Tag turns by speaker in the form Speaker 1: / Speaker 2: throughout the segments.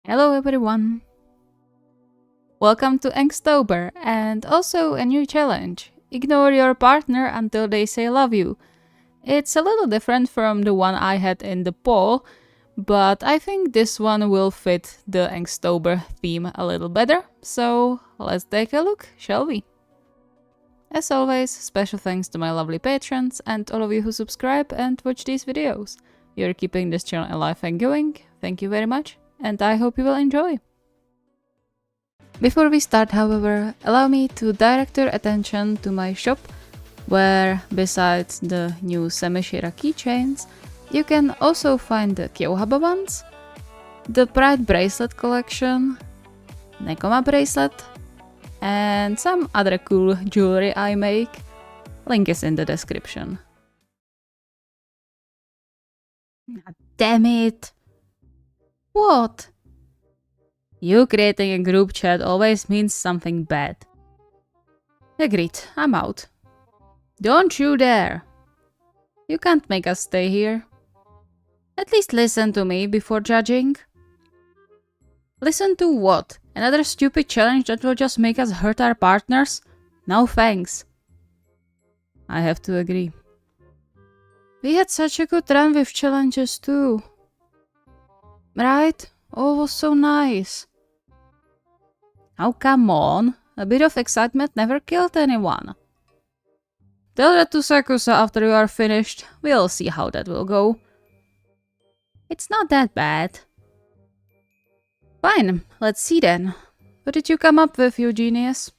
Speaker 1: Hello everyone! Welcome to Angstober and also a new challenge. Ignore your partner until they say love you. It's a little different from the one I had in the poll, but I think this one will fit the Angstober theme a little better, so let's take a look, shall we? As always, special thanks to my lovely patrons and all of you who subscribe and watch these videos. You're keeping this channel alive and going, thank you very much, and I hope you will enjoy! Before we start, however, allow me to direct your attention to my shop, where besides the new Semishira keychains, you can also find the Kyouhaba ones, the Pride bracelet collection, Nekoma bracelet, and some other cool jewelry I make. Link is in the description. Damn it! What? You creating a group chat always means something bad. Agreed, I'm out. Don't you dare! You can't make us stay here. At least listen to me before judging. Listen to what? Another stupid challenge that will just make us hurt our partners? No thanks. I have to agree. We had such a good run with challenges too. Right? All was so nice. Oh, come on. A bit of excitement never killed anyone. Tell that to Sakusa after you are finished. We'll see how that will go. It's not that bad. Fine, let's see then. What did you come up with, you genius?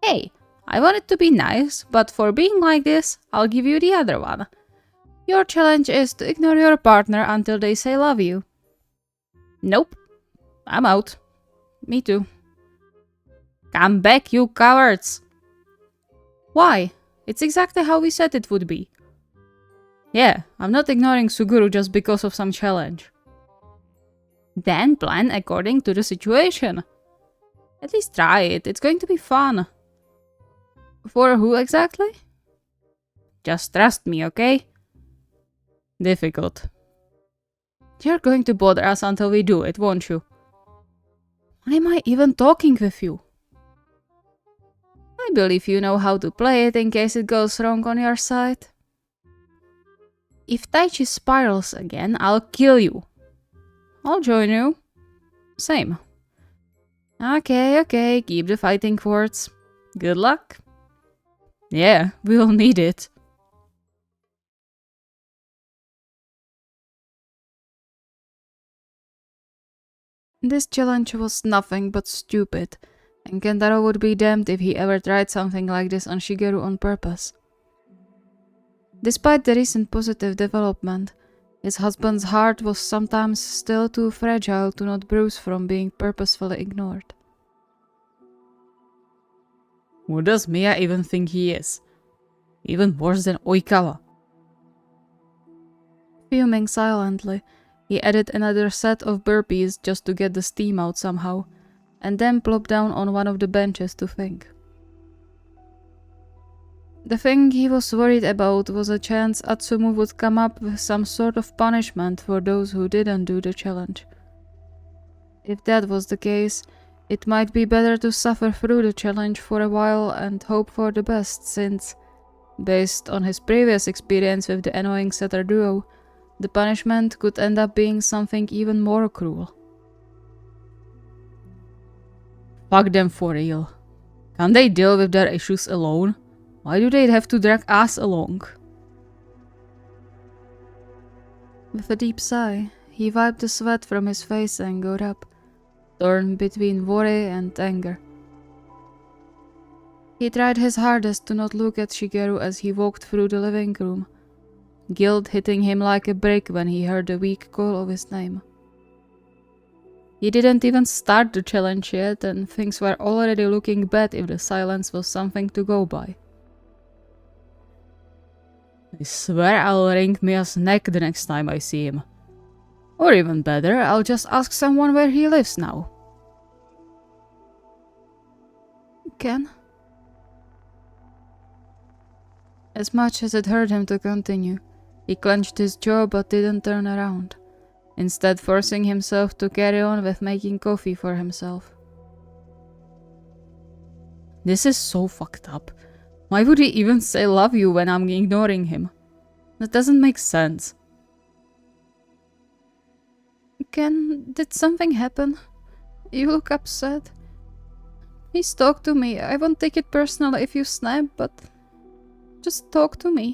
Speaker 1: Hey, I want it to be nice, but for being like this, I'll give you the other one. Your challenge is to ignore your partner until they say love you. Nope. I'm out. Me too. Come back, you cowards! Why? It's exactly how we said it would be. Yeah, I'm not ignoring Suguru just because of some challenge. Then plan according to the situation. At least try it, it's going to be fun. For who exactly? Just trust me, okay? Difficult. You're going to bother us until we do it, won't you? Why am I even talking with you? I believe you know how to play it in case it goes wrong on your side. If Taichi spirals again, I'll kill you. I'll join you. Same. Okay, keep the fighting words. Good luck. Yeah, we'll need it. This challenge was nothing but stupid, and Kentaro would be damned if he ever tried something like this on Shigeru on purpose. Despite the recent positive development, his husband's heart was sometimes still too fragile to not bruise from being purposefully ignored. Who does Mia even think he is? Even worse than Oikawa. Fuming silently, he added another set of burpees just to get the steam out somehow, and then plopped down on one of the benches to think. The thing he was worried about was a chance Atsumu would come up with some sort of punishment for those who didn't do the challenge. If that was the case, it might be better to suffer through the challenge for a while and hope for the best, since, based on his previous experience with the annoying setter duo, the punishment could end up being something even more cruel. Fuck them for real. Can't they deal with their issues alone? Why do they have to drag us along? With a deep sigh, he wiped the sweat from his face and got up, torn between worry and anger. He tried his hardest to not look at Shigeru as he walked through the living room, guilt hitting him like a brick when he heard the weak call of his name. He didn't even start the challenge yet, and things were already looking bad if the silence was something to go by. I swear I'll wring Mia's neck the next time I see him. Or even better, I'll just ask someone where he lives now. Ken? As much as it hurt him to continue, he clenched his jaw but didn't turn around, instead forcing himself to carry on with making coffee for himself. This is so fucked up. Why would he even say love you when I'm ignoring him? That doesn't make sense. Ken, did something happen? You look upset. Please talk to me. I won't take it personally if you snap, but just talk to me.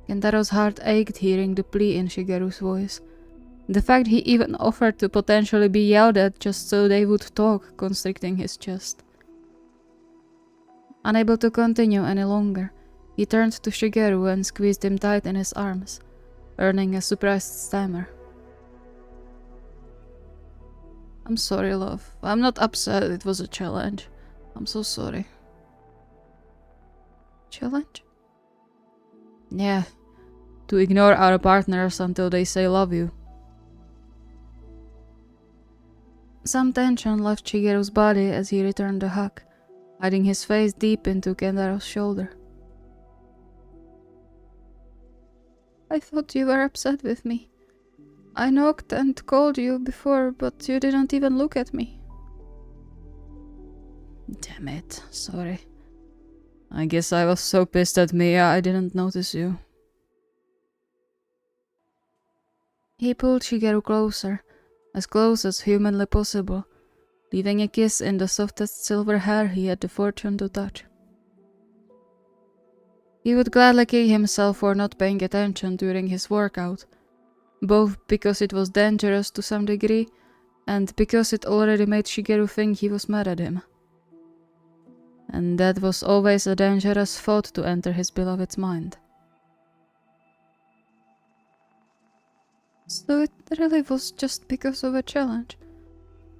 Speaker 1: Kentaro's heart ached hearing the plea in Shigeru's voice. The fact he even offered to potentially be yelled at just so they would talk, constricting his chest. Unable to continue any longer, he turned to Shigeru and squeezed him tight in his arms, earning a surprised stammer. I'm sorry, love. I'm not upset, it was a challenge. I'm so sorry. Challenge? Yeah, to ignore our partners until they say love you. Some tension left Shigeru's body as he returned the hug, hiding his face deep into Kentaro's shoulder. I thought you were upset with me. I knocked and called you before, but you didn't even look at me. Damn it, sorry. I guess I was so pissed at Mia I didn't notice you. He pulled Shigeru closer, as close as humanly possible, leaving a kiss in the softest silver hair he had the fortune to touch. He would gladly kill himself for not paying attention during his workout, both because it was dangerous to some degree, and because it already made Shigeru think he was mad at him. And that was always a dangerous thought to enter his beloved's mind. So it really was just because of a challenge.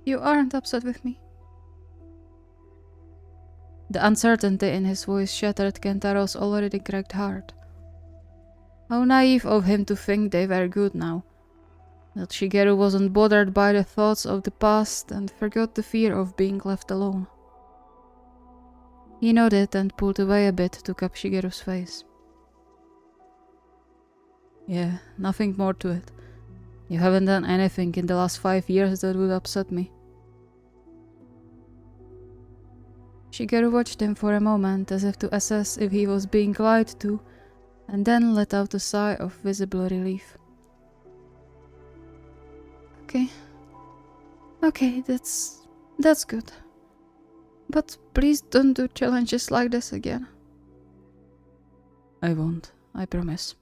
Speaker 1: You aren't upset with me. The uncertainty in his voice shattered Kentaro's already cracked heart. How naive of him to think they were good now. That Shigeru wasn't bothered by the thoughts of the past and forgot the fear of being left alone. He nodded and pulled away a bit to cup Shigeru's face. Yeah, nothing more to it. You haven't done anything in the last 5 years that would upset me. Shigeru watched him for a moment as if to assess if he was being lied to, and then let out a sigh of visible relief. Okay, that's good. But please don't do challenges like this again. I won't, I promise.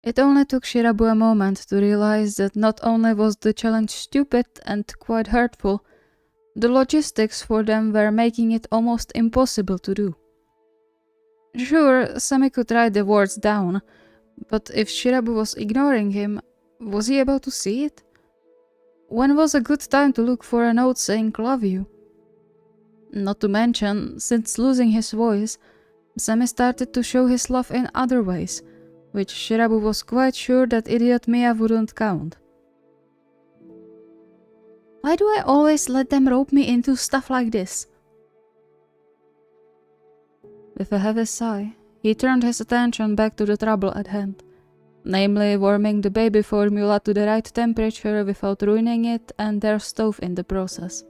Speaker 1: It only took Shirabu a moment to realize that not only was the challenge stupid and quite hurtful, the logistics for them were making it almost impossible to do. Sure, Sami could write the words down, but if Shirabu was ignoring him, was he able to see it? When was a good time to look for a note saying love you? Not to mention, since losing his voice, Sami started to show his love in other ways, which Shirabu was quite sure that idiot Mia wouldn't count. Why do I always let them rope me into stuff like this? With a heavy sigh, he turned his attention back to the trouble at hand, namely warming the baby formula to the right temperature without ruining it and their stove in the process.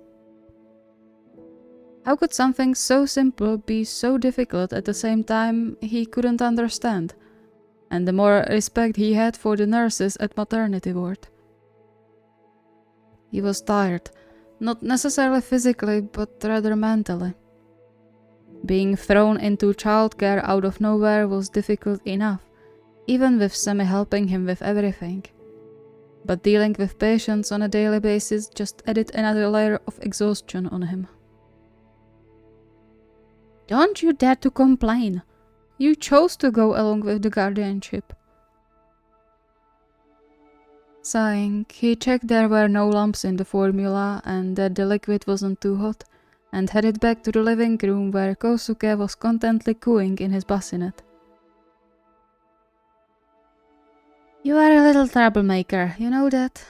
Speaker 1: How could something so simple be so difficult at the same time he couldn't understand, and the more respect he had for the nurses at maternity ward. He was tired, not necessarily physically, but rather mentally. Being thrown into childcare out of nowhere was difficult enough, even with Sami helping him with everything. But dealing with patients on a daily basis just added another layer of exhaustion on him. Don't you dare to complain! You chose to go along with the guardianship. Sighing, he checked there were no lumps in the formula and that the liquid wasn't too hot, and headed back to the living room where Kosuke was contently cooing in his bassinet. You are a little troublemaker, you know that?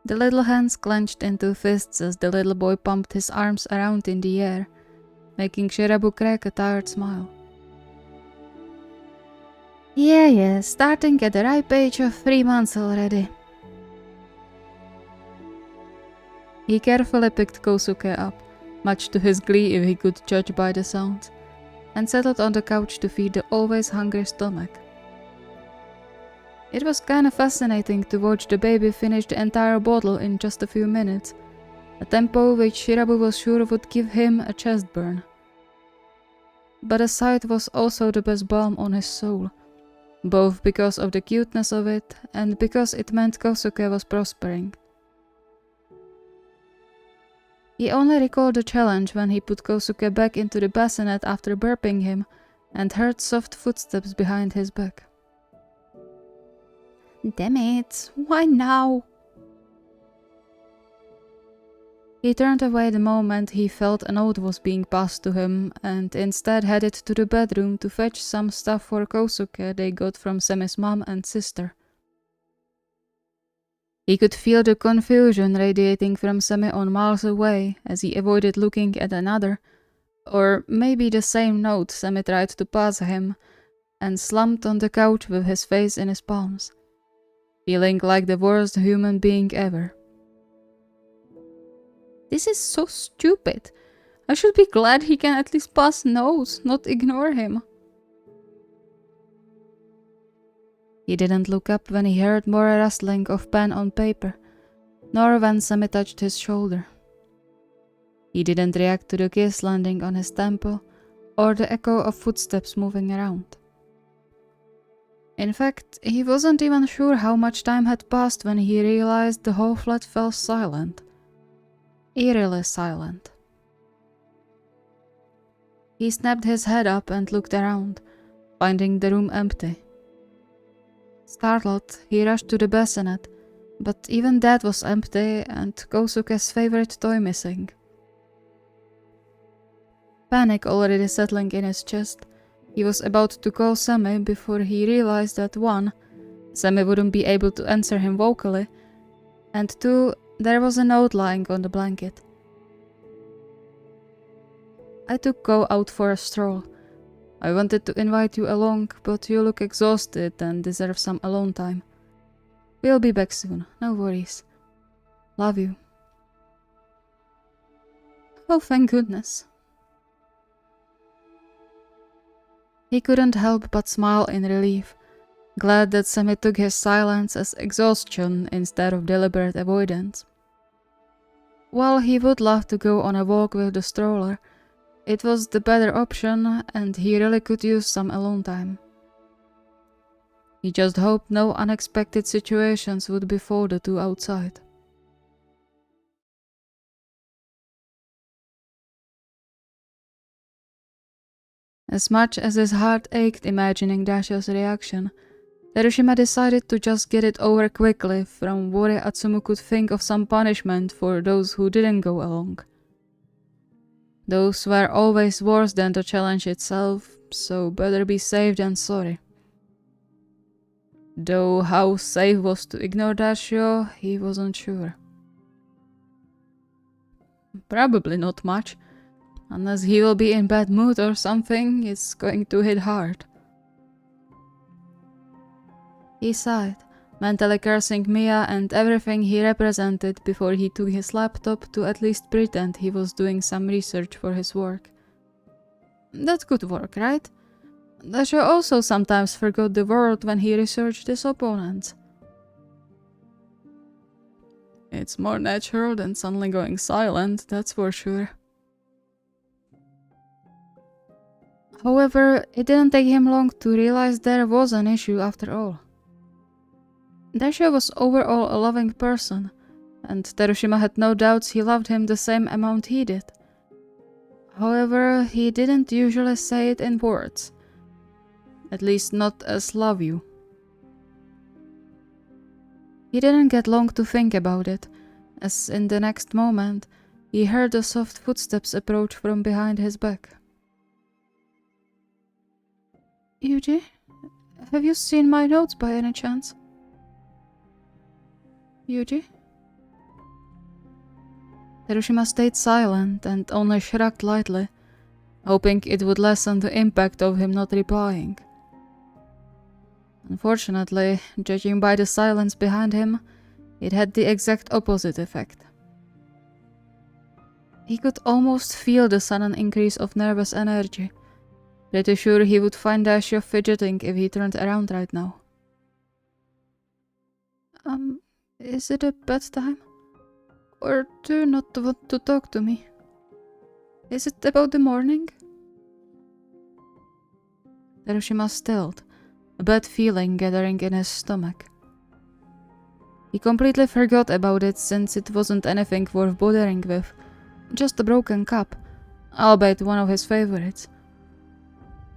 Speaker 1: The little hands clenched into fists as the little boy pumped his arms around in the air, making Shirabu crack a tired smile. Yeah, starting at the ripe age of 3 months already. He carefully picked Kosuke up, much to his glee if he could judge by the sound, and settled on the couch to feed the always hungry stomach. It was kinda fascinating to watch the baby finish the entire bottle in just a few minutes, a tempo which Shirabu was sure would give him a chest burn. But the sight was also the best balm on his soul, both because of the cuteness of it and because it meant Kosuke was prospering. He only recalled the challenge when he put Kosuke back into the bassinet after burping him and heard soft footsteps behind his back. Damn it, why now? He turned away the moment he felt a note was being passed to him and instead headed to the bedroom to fetch some stuff for Kosuke they got from Semi's mom and sister. He could feel the confusion radiating from Semi on miles away as he avoided looking at another, or maybe the same note Semi tried to pass him, and slumped on the couch with his face in his palms, feeling like the worst human being ever. This is so stupid. I should be glad he can at least pass notes, not ignore him. He didn't look up when he heard more rustling of pen on paper, nor when Semi touched his shoulder. He didn't react to the kiss landing on his temple, or the echo of footsteps moving around. In fact, he wasn't even sure how much time had passed when he realized the whole flat fell silent. Eerily silent. He snapped his head up and looked around, finding the room empty. Startled, he rushed to the bassinet, but even that was empty and Kosuke's favorite toy missing. Panic already settling in his chest, he was about to call Semi before he realized that 1. Semi wouldn't be able to answer him vocally, and 2. There was a note lying on the blanket. I took Ko out for a stroll. I wanted to invite you along, but you look exhausted and deserve some alone time. We'll be back soon, no worries. Love you. Oh, thank goodness. He couldn't help but smile in relief, glad that Semi took his silence as exhaustion instead of deliberate avoidance. While he would love to go on a walk with the stroller, it was the better option and he really could use some alone time. He just hoped no unexpected situations would befall the two outside. As much as his heart ached imagining Daisho's reaction, Terushima decided to just get it over quickly from worry Atsumu could think of some punishment for those who didn't go along. Those were always worse than the challenge itself, so better be safe than sorry. Though how safe was to ignore Daisho, he wasn't sure. Probably not much. Unless he will be in bad mood or something, it's going to hit hard. He sighed, mentally cursing Mia and everything he represented before he took his laptop to at least pretend he was doing some research for his work. That could work, right? Daisho also sometimes forgot the word when he researched his opponents. It's more natural than suddenly going silent, that's for sure. However, it didn't take him long to realize there was an issue after all. Daisho was overall a loving person, and Terushima had no doubts he loved him the same amount he did. However, he didn't usually say it in words. At least not as love you. He didn't get long to think about it, as in the next moment, he heard the soft footsteps approach from behind his back. Yuji, have you seen my notes by any chance? Yuji? Terushima stayed silent and only shrugged lightly, hoping it would lessen the impact of him not replying. Unfortunately, judging by the silence behind him, it had the exact opposite effect. He could almost feel the sudden increase of nervous energy, pretty sure he would find Daisho fidgeting if he turned around right now. Is it a bad time? Or do you not want to talk to me? Is it about the morning? Terushima stilled, a bad feeling gathering in his stomach. He completely forgot about it since it wasn't anything worth bothering with, just a broken cup, albeit one of his favorites.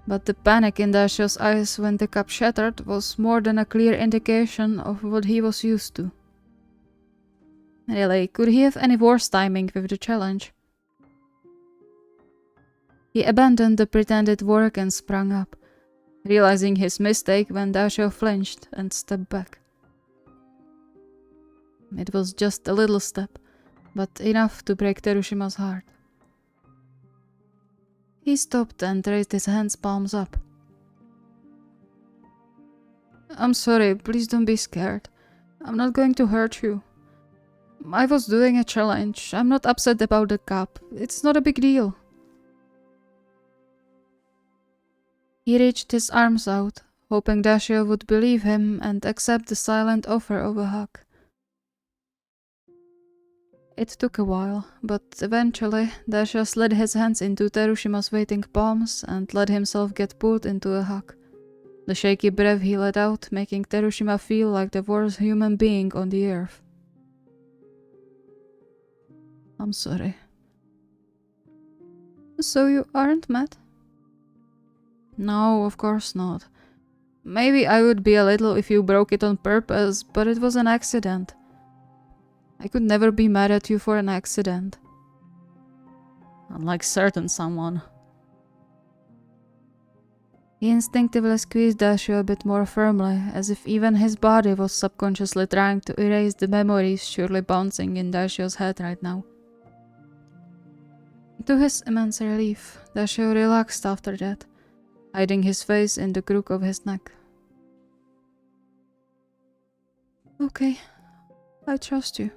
Speaker 1: But the panic in Daisho's eyes when the cup shattered was more than a clear indication of what he was used to. Really, could he have any worse timing with the challenge? He abandoned the pretended work and sprang up, realizing his mistake when Daisho flinched and stepped back. It was just a little step, but enough to break Terushima's heart. He stopped and raised his hands palms up. I'm sorry, please don't be scared. I'm not going to hurt you. I was doing a challenge. I'm not upset about the cup. It's not a big deal. He reached his arms out, hoping Daisho would believe him and accept the silent offer of a hug. It took a while, but eventually Daisho slid his hands into Terushima's waiting palms and let himself get pulled into a hug. The shaky breath he let out making Terushima feel like the worst human being on the earth. I'm sorry. So you aren't mad? No, of course not. Maybe I would be a little if you broke it on purpose, but it was an accident. I could never be mad at you for an accident. Unlike certain someone. He instinctively squeezed Daisho a bit more firmly, as if even his body was subconsciously trying to erase the memories surely bouncing in Daisho's head right now. To his immense relief, Daisho relaxed after that, hiding his face in the crook of his neck. Okay, I trust you.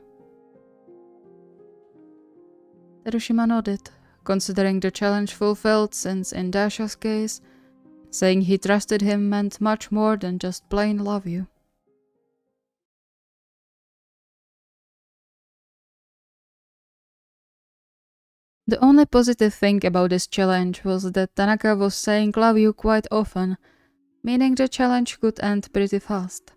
Speaker 1: Terushima nodded, considering the challenge fulfilled since in Daisho's case, saying he trusted him meant much more than just plain love you. The only positive thing about this challenge was that Tanaka was saying love you quite often, meaning the challenge could end pretty fast.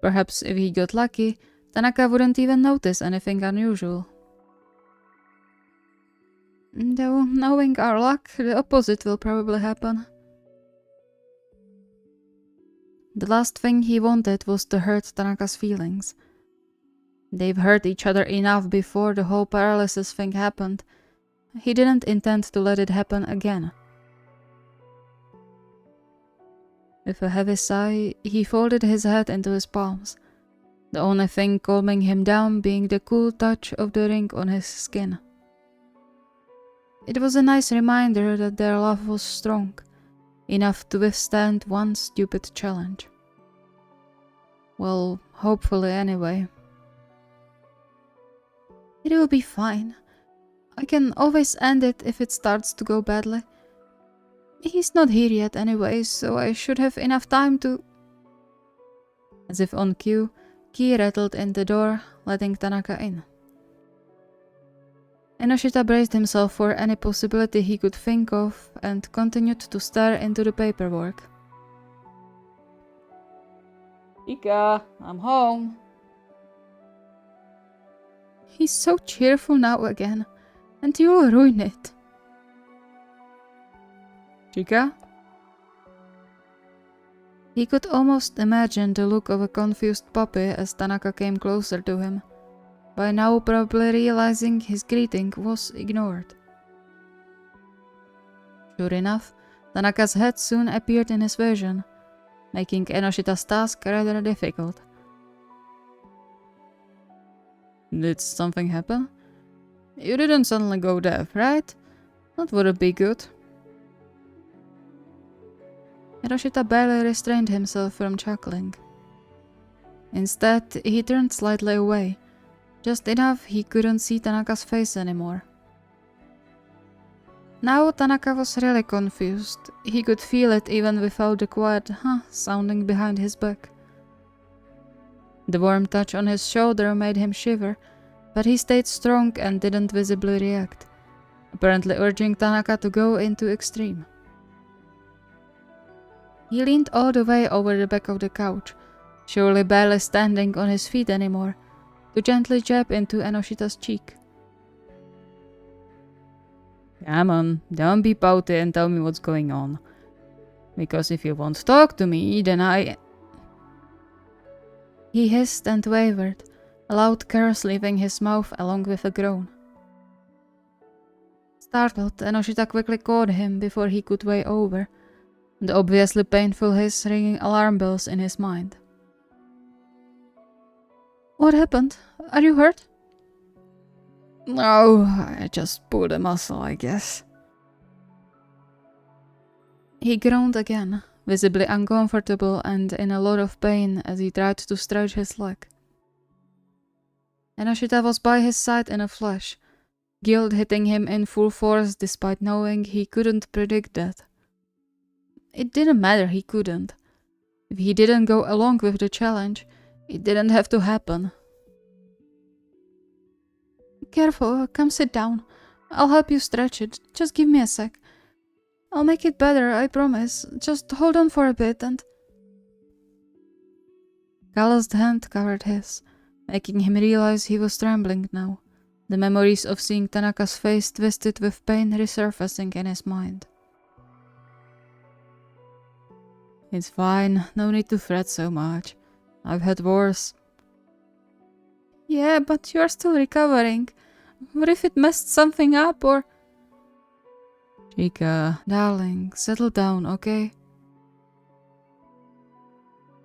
Speaker 1: Perhaps if he got lucky, Tanaka wouldn't even notice anything unusual. Though, knowing our luck, the opposite will probably happen. The last thing he wanted was to hurt Tanaka's feelings. They've hurt each other enough before the whole paralysis thing happened. He didn't intend to let it happen again. With a heavy sigh, he folded his head into his palms, the only thing calming him down being the cool touch of the ring on his skin. It was a nice reminder that their love was strong, enough to withstand one stupid challenge. Well, hopefully anyway. It will be fine. I can always end it if it starts to go badly. He's not here yet anyway, so I should have enough time to... As if on cue, key rattled in the door, letting Tanaka in. Ennoshita braced himself for any possibility he could think of and continued to stare into the paperwork. Ika, I'm home. He's so cheerful now again, and you'll ruin it. Chika? He could almost imagine the look of a confused puppy as Tanaka came closer to him, by now probably realizing his greeting was ignored. Sure enough, Tanaka's head soon appeared in his vision, making Ennoshita's task rather difficult. Did something happen? You didn't suddenly go deaf, right? That wouldn't be good. Ennoshita barely restrained himself from chuckling. Instead, he turned slightly away, just enough he couldn't see Tanaka's face anymore. Now Tanaka was really confused. He could feel it even without the quiet "huh" sounding behind his back. The warm touch on his shoulder made him shiver, but he stayed strong and didn't visibly react, apparently urging Tanaka to go into extreme. He leaned all the way over the back of the couch, surely barely standing on his feet anymore, to gently jab into Ennoshita's cheek. Come on, don't be pouty and tell me what's going on. Because if you won't talk to me, then I... He hissed and wavered, a loud curse leaving his mouth along with a groan. Startled, Ennoshita quickly caught him before he could weigh over, the obviously painful hiss ringing alarm bells in his mind. What happened? Are you hurt? No, I just pulled a muscle, I guess. He groaned again, visibly uncomfortable and in a lot of pain as he tried to stretch his leg. Ennoshita was by his side in a flash, guilt hitting him in full force despite knowing he couldn't predict that. It didn't matter, he couldn't. If he didn't go along with the challenge, it didn't have to happen. Careful, come sit down. I'll help you stretch it. Just give me a sec. I'll make it better, I promise. Just hold on for a bit and... Calloused hand covered his, making him realize he was trembling now, the memories of seeing Tanaka's face twisted with pain resurfacing in his mind. It's fine, no need to fret so much. I've had worse. Yeah, but you're still recovering. What if it messed something up or... Chica, darling, settle down, okay?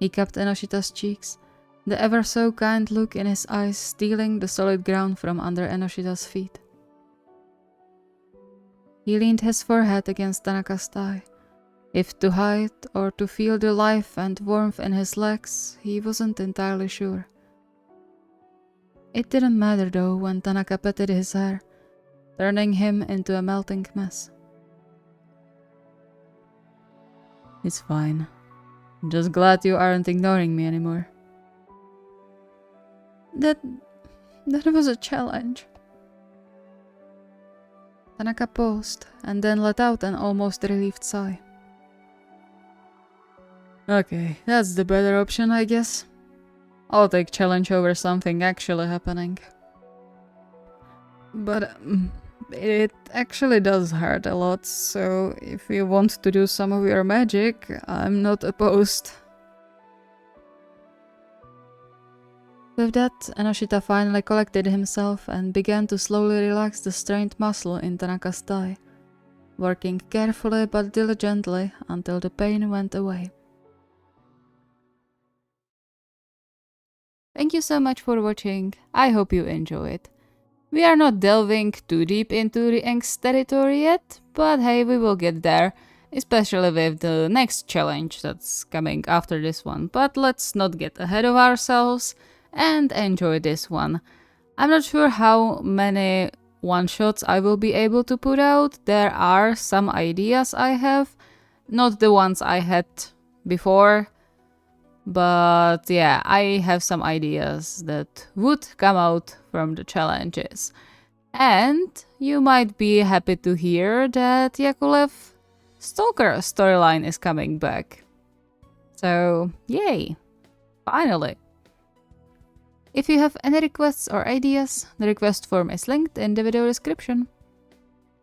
Speaker 1: He cupped Ennoshita's cheeks, the ever so kind look in his eyes stealing the solid ground from under Ennoshita's feet. He leaned his forehead against Tanaka's thigh. If to hide or to feel the life and warmth in his legs, he wasn't entirely sure. It didn't matter though when Tanaka petted his hair, turning him into a melting mess. It's fine. I'm just glad you aren't ignoring me anymore. That was a challenge. Tanaka paused and then let out an almost relieved sigh. Okay, that's the better option, I guess. I'll take challenge over something actually happening. But it actually does hurt a lot, so if you want to do some of your magic, I'm not opposed. With that, Ennoshita finally collected himself and began to slowly relax the strained muscle in Tanaka's thigh, working carefully but diligently until the pain went away. Thank you so much for watching, I hope you enjoyed. We are not delving too deep into the angst territory yet, but hey, we will get there, especially with the next challenge that's coming after this one. But let's not get ahead of ourselves and enjoy this one. I'm not sure how many one-shots I will be able to put out. There are some ideas I have, not the ones I had before. But yeah, I have some ideas that would come out from the challenges. And you might be happy to hear that Yakulev Stalker storyline is coming back. So, yay! Finally! If you have any requests or ideas, the request form is linked in the video description.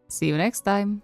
Speaker 1: See you next time!